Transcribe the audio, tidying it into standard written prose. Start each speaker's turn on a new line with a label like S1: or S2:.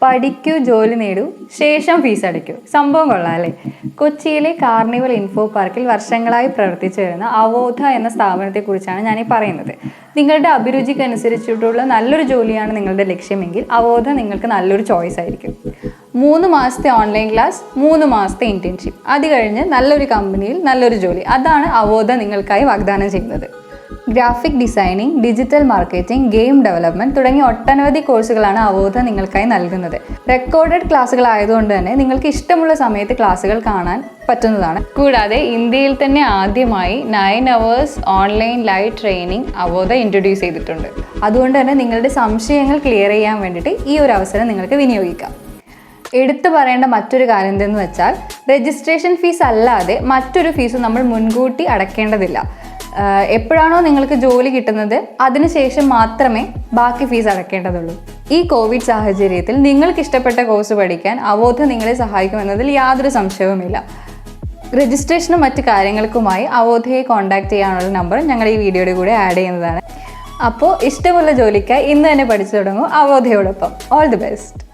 S1: പഠിക്കൂ, ജോലി നേടൂ, ശേഷം ഫീസ് അടയ്ക്കൂ. സംഭവം കൊള്ളാം അല്ലേ? കൊച്ചിയിലെ കാർണിവൽ ഇൻഫോ പാർക്കിൽ വർഷങ്ങളായി പ്രവർത്തിച്ചു വരുന്ന അവോധ എന്ന സ്ഥാപനത്തെക്കുറിച്ചാണ് ഞാനീ പറയുന്നത്. നിങ്ങളുടെ അഭിരുചിക്കനുസരിച്ചിട്ടുള്ള നല്ലൊരു ജോലിയാണ് നിങ്ങളുടെ ലക്ഷ്യമെങ്കിൽ അവോധ നിങ്ങൾക്ക് നല്ലൊരു ചോയ്സ് ആയിരിക്കും. 3 മാസത്തെ ഓൺലൈൻ ക്ലാസ്, 3 മാസത്തെ ഇന്റേൺഷിപ്പ്, അത് കഴിഞ്ഞ് നല്ലൊരു കമ്പനിയിൽ നല്ലൊരു ജോലി. അതാണ് അവോധ നിങ്ങൾക്കായി വാഗ്ദാനം ചെയ്യുന്നത്. Graphic designing, digital marketing, game development തുടങ്ങിയ ഒട്ടനവധി കോഴ്സുകളാണ് അവോധ നിങ്ങൾക്കായി നൽകുന്നത്. റെക്കോർഡഡ് ക്ലാസ്സുകൾ ആയതുകൊണ്ട് തന്നെ നിങ്ങൾക്ക് ഇഷ്ടമുള്ള സമയത്ത് ക്ലാസ്സുകൾ കാണാൻ പറ്റുന്നതാണ്. കൂടാതെ ഇന്ത്യയിൽ തന്നെ ആദ്യമായി 9 hours online live training അവോധ introduce ചെയ്തിട്ടുണ്ട്. അതുകൊണ്ട് തന്നെ നിങ്ങളുടെ സംശയങ്ങൾ ക്ലിയർ ചെയ്യാൻ വേണ്ടിയിട്ട് ഈ ഒരു അവസരം നിങ്ങൾക്ക് വിനിയോഗിക്കാം. എടുത്തു പറയേണ്ട മറ്റൊരു കാര്യം എന്തെന്ന് വെച്ചാൽ, രജിസ്ട്രേഷൻ ഫീസ് അല്ലാതെ മറ്റൊരു ഫീസും നമ്മൾ മുൻകൂട്ടി അടയ്ക്കേണ്ടതില്ല. എപ്പോഴാണോ നിങ്ങൾക്ക് ജോലി കിട്ടുന്നത് അതിനുശേഷം മാത്രമേ ബാക്കി ഫീസ് അടയ്ക്കേണ്ടതുള്ളൂ. ഈ കോവിഡ് സാഹചര്യത്തിൽ നിങ്ങൾക്ക് ഇഷ്ടപ്പെട്ട കോഴ്സ് പഠിക്കാൻ അവോധ നിങ്ങളെ സഹായിക്കുമെന്നതിൽ യാതൊരു സംശയവുമില്ല. രജിസ്ട്രേഷനും മറ്റു കാര്യങ്ങൾക്കുമായി അവോധയെ കോൺടാക്ട് ചെയ്യാനുള്ള നമ്പർ ഞങ്ങൾ ഈ വീഡിയോയുടെ കൂടെ ആഡ് ചെയ്യുന്നതാണ്. അപ്പോൾ ഇഷ്ടമുള്ള ജോലിക്കായി ഇന്ന് തന്നെ പഠിച്ചു തുടങ്ങൂ അവോധയോടൊപ്പം. All the best.